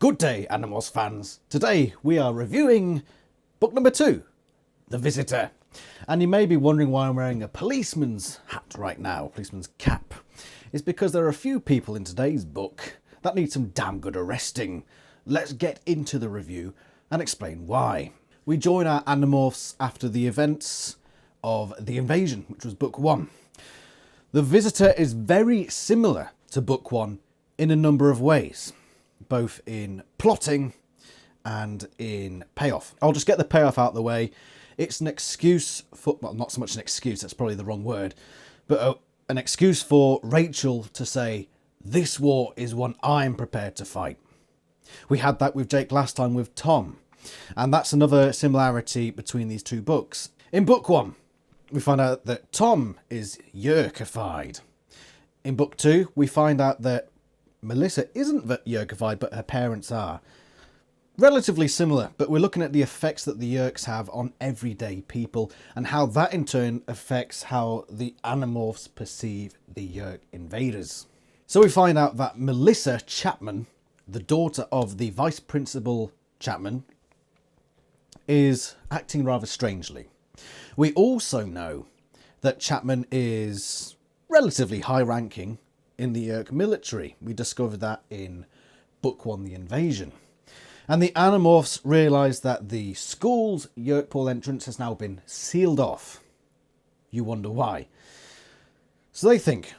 Good day, Animorphs fans. Today we are reviewing book number 2, The Visitor. And you may be wondering why I'm wearing a policeman's hat right now, policeman's cap. It's because there are a few people in today's book that need some damn good arresting. Let's get into the review and explain why. We join our Animorphs after the events of The Invasion, which was book 1. The Visitor is very similar to book 1 in a number of ways, both in plotting and in payoff. I'll just get the payoff out of the way. It's an excuse for, well, not so much an excuse, that's probably the wrong word, but an excuse for Rachel to say, this war is one I'm prepared to fight. We had that with Jake last time with Tom, and that's another similarity between these two books. In book 1, we find out that Tom is Yerkified. In book 2, we find out that Melissa isn't Yerkified, but her parents are. Relatively similar, but we're looking at the effects that the Yerks have on everyday people and how that in turn affects how the Animorphs perceive the Yerk invaders. So we find out that Melissa Chapman, the daughter of the Vice Principal Chapman, is acting rather strangely. We also know that Chapman is relatively high-ranking in the Yerk military. We discovered that in book 1, The Invasion. And the Animorphs realise that the school's Yerkpool entrance has now been sealed off. You wonder why. So they think,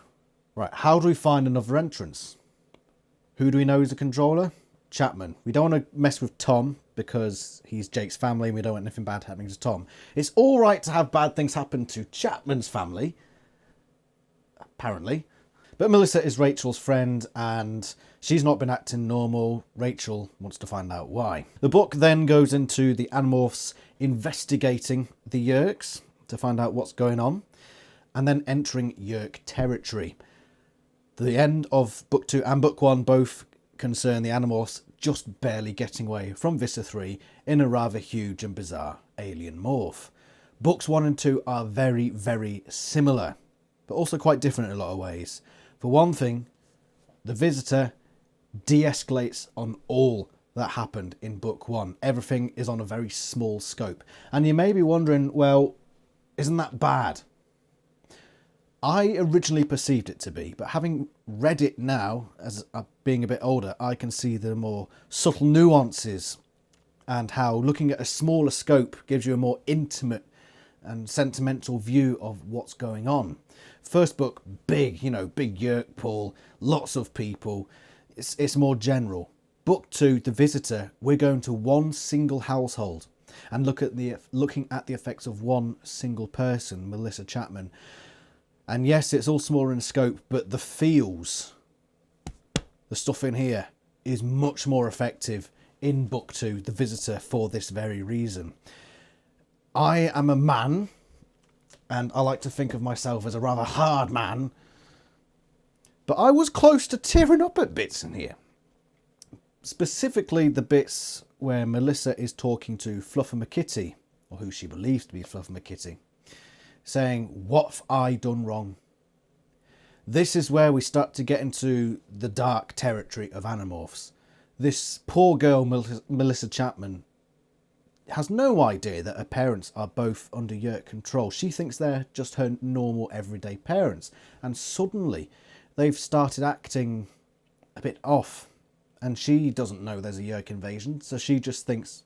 right, how do we find another entrance? Who do we know is the controller? Chapman. We don't want to mess with Tom because he's Jake's family and we don't want anything bad happening to Tom. It's all right to have bad things happen to Chapman's family, apparently. But Melissa is Rachel's friend and she's not been acting normal. Rachel wants to find out why. The book then goes into the Animorphs investigating the Yerks to find out what's going on and then entering Yerk territory. The end of book 2 and book 1 both concern the Animorphs just barely getting away from Visitor 3 in a rather huge and bizarre alien morph. Books 1 and 2 are very, very similar, but also quite different in a lot of ways. For one thing, the Visitor de-escalates on all that happened in book 1. Everything is on a very small scope. And you may be wondering, well, isn't that bad? I originally perceived it to be, but having read it now, as being a bit older, I can see the more subtle nuances and how looking at a smaller scope gives you a more intimate and sentimental view of what's going on. First book, big, big Yerkpool, lots of people. It's more general. Book 2, The Visitor, we're going to one single household and looking at the effects of one single person, Melissa Chapman. And yes, it's all smaller in scope, but the feels, the stuff in here, is much more effective in book 2, The Visitor, for this very reason. I am a man, and I like to think of myself as a rather hard man, but I was close to tearing up at bits in here. Specifically the bits where Melissa is talking to FLUFFER McKITTY, or who she believes to be FLUFFER McKITTY, saying, what have I done wrong? This is where we start to get into the dark territory of Animorphs. This poor girl, Melissa Chapman, has no idea that her parents are both under Yerk control. She thinks they're just her normal everyday parents. And suddenly they've started acting a bit off. And she doesn't know there's a Yerk invasion. So she just thinks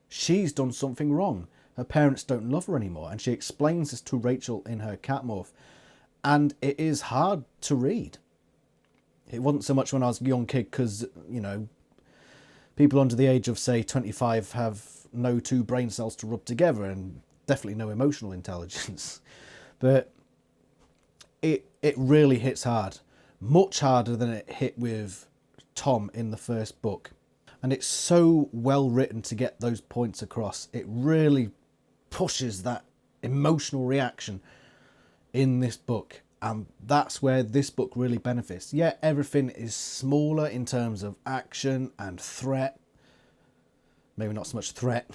she's done something wrong. Her parents don't love her anymore. And she explains this to Rachel in her Catmorph. And it is hard to read. It wasn't so much when I was a young kid because, people under the age of, say, 25 have no two brain cells to rub together and definitely no emotional intelligence. But it really hits hard. Much harder than it hit with Tom in the first book. And it's so well written to get those points across. It really pushes that emotional reaction in this book. And that's where this book really benefits. Yeah, everything is smaller in terms of action and threat. Maybe not so much threat,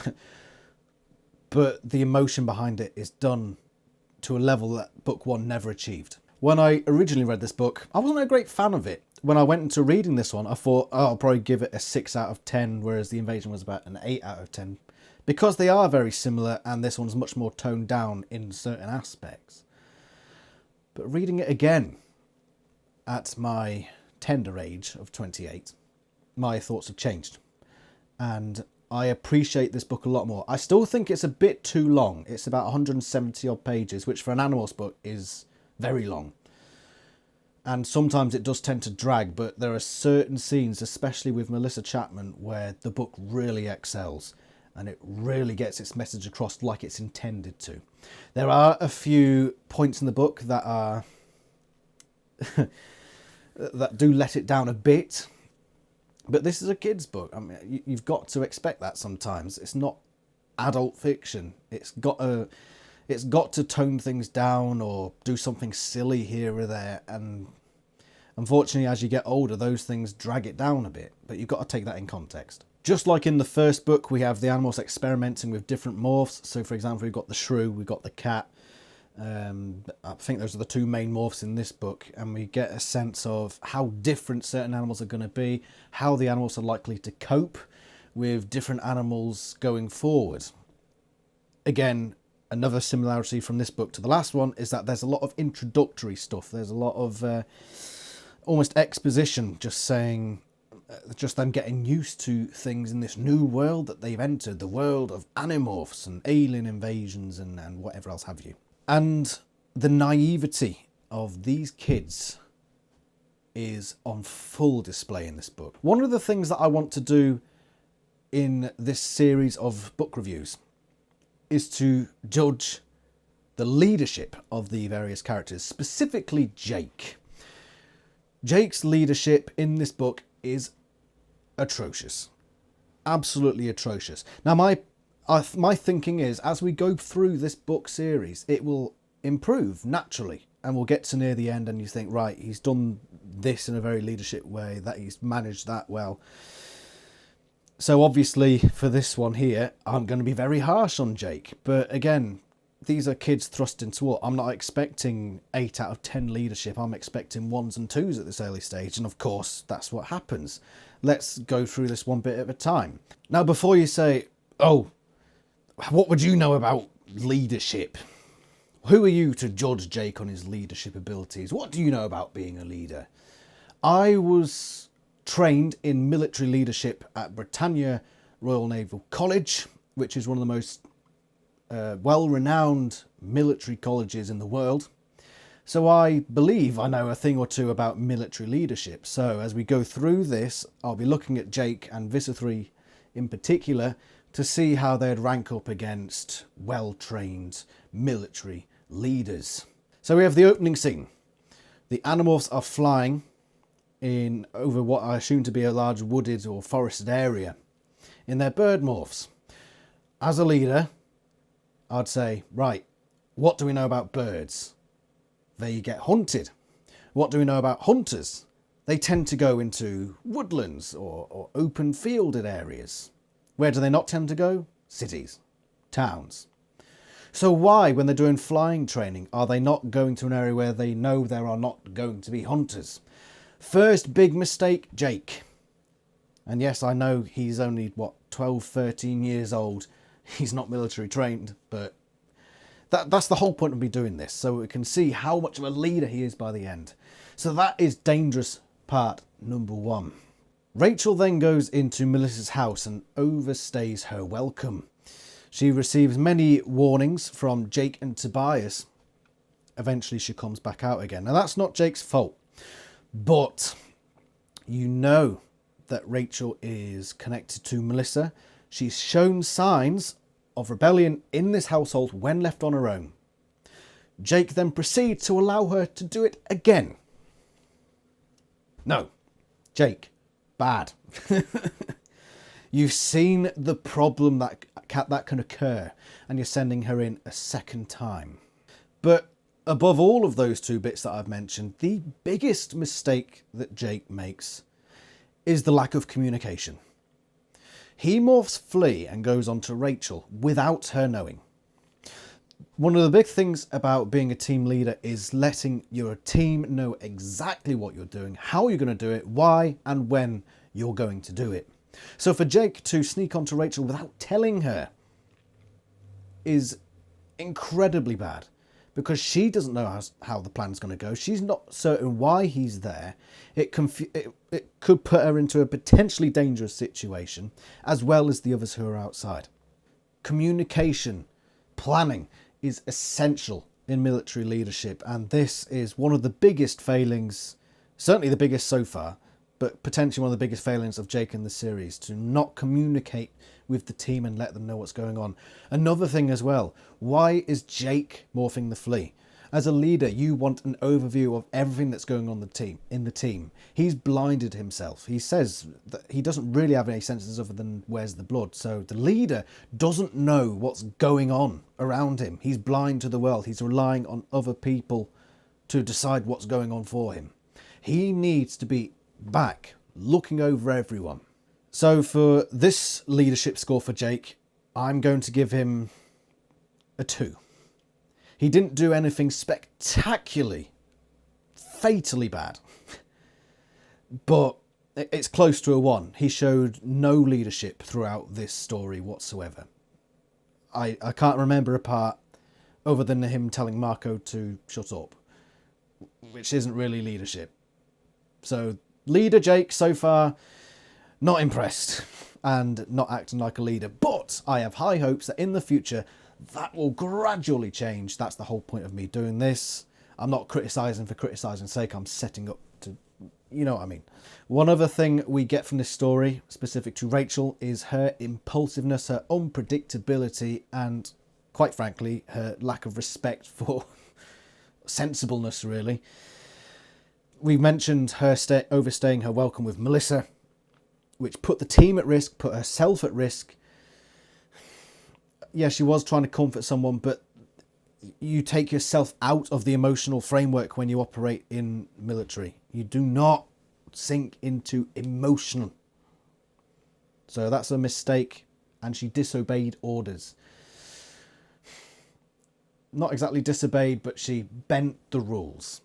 but the emotion behind it is done to a level that book 1 never achieved. When I originally read this book, I wasn't a great fan of it. When I went into reading this one, I thought, oh, I'll probably give it a 6 out of 10, whereas The Invasion was about an 8 out of 10. Because they are very similar, and this one's much more toned down in certain aspects. But reading it again, at my tender age of 28, my thoughts have changed. And I appreciate this book a lot more. I still think it's a bit too long. It's about 170 odd pages, which for an Animorphs book is very long. And sometimes it does tend to drag, but there are certain scenes, especially with Melissa Chapman, where the book really excels and it really gets its message across like it's intended to. There are a few points in the book that are that do let it down a bit, but this is a kid's book. I mean, you've got to expect that sometimes. It's not adult fiction. It's got to tone things down or do something silly here or there, and unfortunately as you get older those things drag it down a bit, but you've got to take that in context. Just like in the first book, we have the Animorphs experimenting with different morphs. So for example, we've got the shrew, we've got the cat. I think those are the two main morphs in this book, and we get a sense of how different certain animals are going to be, how the animals are likely to cope with different animals going forward. Again, another similarity from this book to the last one is that there's a lot of introductory stuff. There's a lot of almost exposition, just them getting used to things in this new world that they've entered, the world of Animorphs and alien invasions and whatever else have you. And the naivety of these kids is on full display in this book. One of the things that I want to do in this series of book reviews is to judge the leadership of the various characters, specifically Jake. Jake's leadership in this book is atrocious. Absolutely atrocious. Now, my thinking is, as we go through this book series, it will improve naturally, and we'll get to near the end and you think, right, he's done this in a very leadership way, that he's managed that well. So obviously for this one here, I'm going to be very harsh on Jake. But again, these are kids thrust into what? I'm not expecting 8 out of 10 leadership. I'm expecting 1s and 2s at this early stage. And of course, that's what happens. Let's go through this one bit at a time. Now, before you say, oh, what would you know about leadership? Who are you to judge Jake on his leadership abilities? What do you know about being a leader? I was trained in military leadership at Britannia Royal Naval College, which is one of the most well-renowned military colleges in the world. So I believe I know a thing or two about military leadership. So as we go through this, I'll be looking at Jake and Visser 3 in particular to see how they'd rank up against well-trained military leaders. So we have the opening scene. The Animorphs are flying in over what I assume to be a large wooded or forested area in their bird morphs. As a leader, I'd say, right, what do we know about birds? They get hunted. What do we know about hunters? They tend to go into woodlands or open fielded areas. Where do they not tend to go? Cities, towns. So why, when they're doing flying training, are they not going to an area where they know there are not going to be hunters? First big mistake, Jake. And yes, I know he's only, 12, 13 years old. He's not military trained, but that's the whole point of me doing this, so we can see how much of a leader he is by the end. So that is dangerous part number 1. Rachel then goes into Melissa's house and overstays her welcome. She receives many warnings from Jake and Tobias. Eventually she comes back out again. Now that's not Jake's fault, but you know that Rachel is connected to Melissa. She's shown signs of rebellion in this household when left on her own. Jake then proceeds to allow her to do it again. No, Jake, bad. You've seen the problem that can occur, and you're sending her in a second time. But above all of those two bits that I've mentioned, the biggest mistake that Jake makes is the lack of communication. He morphs Flea and goes on to Rachel without her knowing. One of the big things about being a team leader is letting your team know exactly what you're doing, how you're going to do it, why and when you're going to do it. So for Jake to sneak onto Rachel without telling her is incredibly bad, because she doesn't know how the plan's going to go. She's not certain why he's there. It could put her into a potentially dangerous situation, as well as the others who are outside. Communication, planning is essential in military leadership, and this is one of the biggest failings, certainly the biggest so far, but potentially one of the biggest failings of Jake in the series, to not communicate with the team and let them know what's going on. Another thing as well, why is Jake morphing the flea? As a leader, you want an overview of everything that's going on in the team. He's blinded himself. He says that he doesn't really have any senses other than where's the blood. So the leader doesn't know what's going on around him. He's blind to the world. He's relying on other people to decide what's going on for him. He needs to be back, looking over everyone. So for this leadership score for Jake, I'm going to give him a 2. He didn't do anything spectacularly, fatally bad, but it's close to a 1. He showed no leadership throughout this story whatsoever. I can't remember a part other than him telling Marco to shut up, which isn't really leadership. So leader Jake so far, not impressed and not acting like a leader, but I have high hopes that in the future that will gradually change. That's the whole point of me doing this. I'm not criticising for criticising's sake. I'm setting up to, you know what I mean. One other thing we get from this story, specific to Rachel, is her impulsiveness, her unpredictability, and quite frankly, her lack of respect for sensibleness, really. We mentioned her overstaying her welcome with Melissa, which put the team at risk, put herself at risk. Yeah, she was trying to comfort someone, but you take yourself out of the emotional framework when you operate in military. You do not sink into emotion. So that's a mistake, and she disobeyed orders. Not exactly disobeyed, but she bent the rules.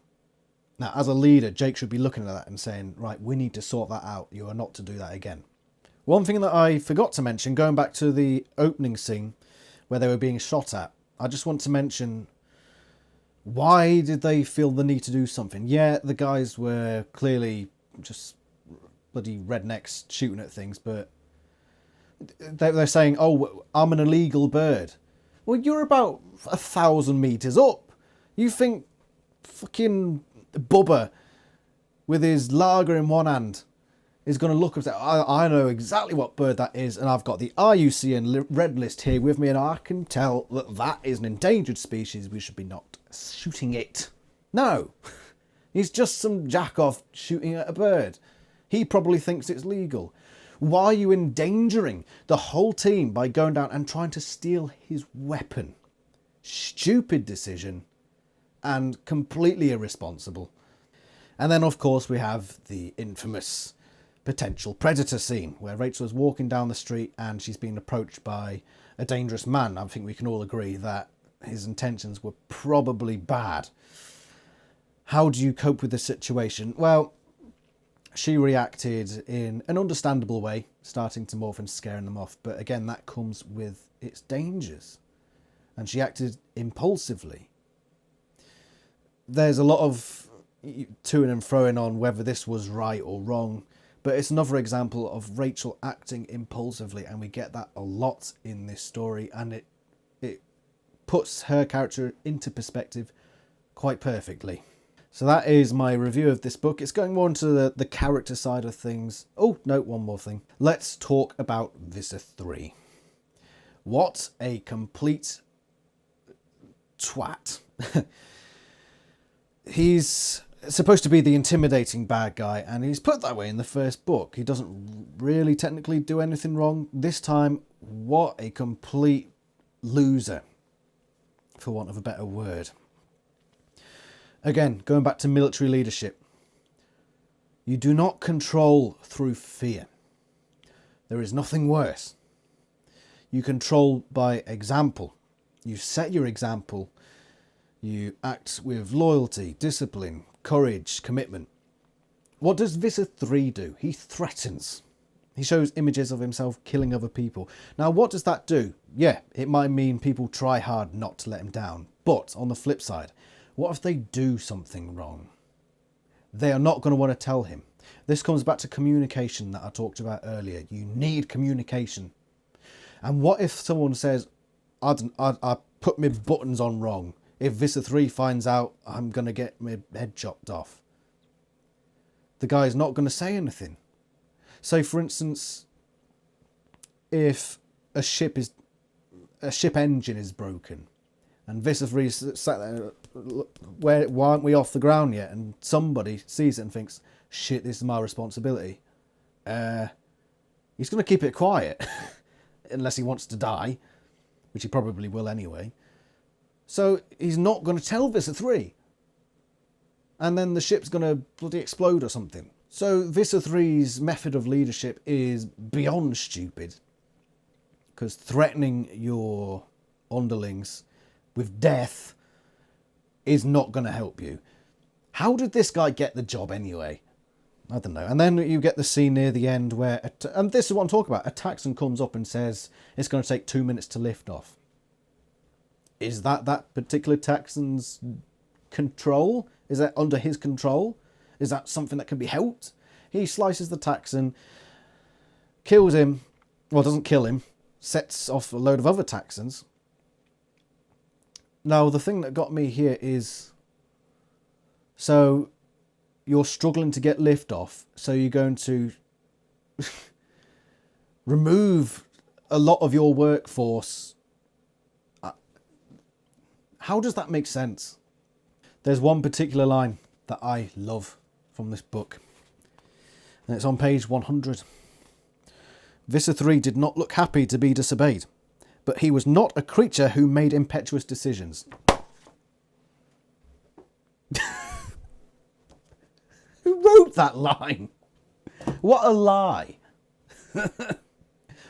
Now, as a leader, Jake should be looking at that and saying, right, we need to sort that out. You are not to do that again. One thing that I forgot to mention, going back to the opening scene where they were being shot at, I just want to mention, why did they feel the need to do something? Yeah, the guys were clearly just bloody rednecks shooting at things, but they're saying, oh, I'm an illegal bird. Well, you're about 1,000 meters up. You think fucking Bubba with his lager in one hand is going to look and say, I know exactly what bird that is, and I've got the IUCN red list here with me, and I can tell that that is an endangered species. We should be not shooting it. No, he's just some jack-off shooting at a bird. He probably thinks it's legal. Why are you endangering the whole team by going down and trying to steal his weapon? Stupid decision and completely irresponsible. And then, of course, we have the infamous potential predator scene where Rachel is walking down the street and she's being approached by a dangerous man. I think we can all agree that his intentions were probably bad. How do you cope with the situation? Well, she reacted in an understandable way, starting to morph and scaring them off. But again, that comes with its dangers. And she acted impulsively. There's a lot of to-ing and fro-ing on whether this was right or wrong. But it's another example of Rachel acting impulsively, and we get that a lot in this story, and it puts her character into perspective quite perfectly. So that is my review of this book. It's going more into the character side of things. Oh, no, one more thing. Let's talk about Visser 3. What a complete twat. He's supposed to be the intimidating bad guy, and he's put that way in the first book. He doesn't really technically do anything wrong. This time, what a complete loser, for want of a better word. Again, going back to military leadership. You do not control through fear. There is nothing worse. You control by example. You set your example. You act with loyalty, discipline, courage, commitment. What does Visser 3 do? He threatens. He shows images of himself killing other people. Now, what does that do? Yeah, it might mean people try hard not to let him down. But on the flip side, what if they do something wrong? They are not going to want to tell him. This comes back to communication that I talked about earlier. You need communication. And what if someone says, I put my buttons on wrong. If Visser 3 finds out, I'm going to get my head chopped off. The guy's not going to say anything. So, for instance, if a ship engine is broken, and Visser 3 is sat there, why aren't we off the ground yet? And somebody sees it and thinks, shit, this is my responsibility. He's going to keep it quiet, unless he wants to die, which he probably will anyway. So he's not going to tell Visser 3. And then the ship's going to bloody explode or something. So Visser 3's method of leadership is beyond stupid. Because threatening your underlings with death is not going to help you. How did this guy get the job anyway? I don't know. And then you get the scene near the end where, and this is what I'm talking about, a Taxxon comes up and says it's going to take 2 minutes to lift off. Is that particular Taxxon's control? Is that under his control? Is that something that can be helped? He slices the Taxxon, kills him, well, doesn't kill him, sets off a load of other Taxxons. Now, the thing that got me here is, so you're struggling to get lift off, so you're going to remove a lot of your workforce. How does that make sense? There's one particular line that I love from this book, and it's on page 100. Visser 3 did not look happy to be disobeyed, but he was not a creature who made impetuous decisions. Who wrote that line? What a lie.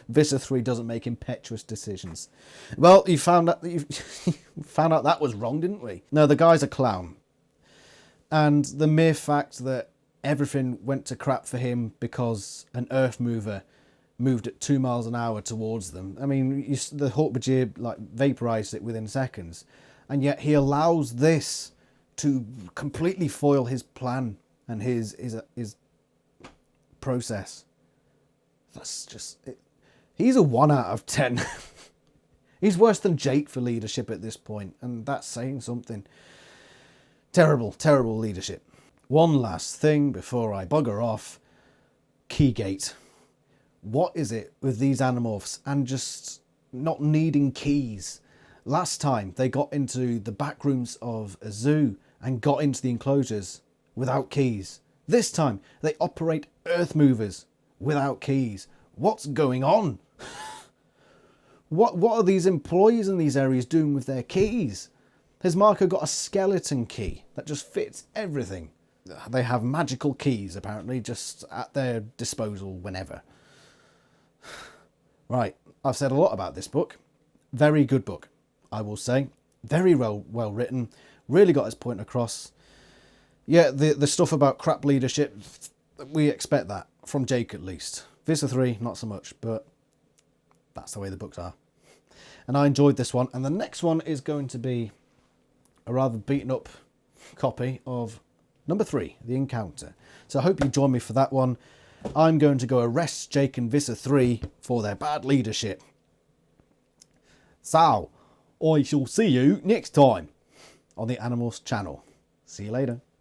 Visser 3 doesn't make impetuous decisions. Well, you found out that was wrong, didn't we? No, the guy's a clown. And the mere fact that everything went to crap for him because an earth mover moved at 2 miles an hour towards them. I mean, the Hawkbajir vaporized it within seconds. And yet he allows this to completely foil his plan and his process. That's just it. He's a 1 out of 10. He's worse than Jake for leadership at this point, and that's saying something. Terrible, terrible leadership. One last thing before I bugger off. Keygate. What is it with these Animorphs and just not needing keys? Last time they got into the back rooms of a zoo and got into the enclosures without keys. This time they operate earth movers without keys. What's going on? What are these employees in these areas doing with their keys? Has Marco got a skeleton key that just fits everything? They have magical keys, apparently, just at their disposal whenever. Right, I've said a lot about this book. Very good book, I will say. Very well written. Really got its point across. Yeah, the stuff about crap leadership, we expect that. From Jake, at least. Visser 3, not so much, but that's the way the books are. And I enjoyed this one. And the next one is going to be a rather beaten up copy of number 3, The Encounter. So I hope you join me for that one. I'm going to go arrest Jake and Visser 3 for their bad leadership. So, I shall see you next time on the Animorphs channel. See you later.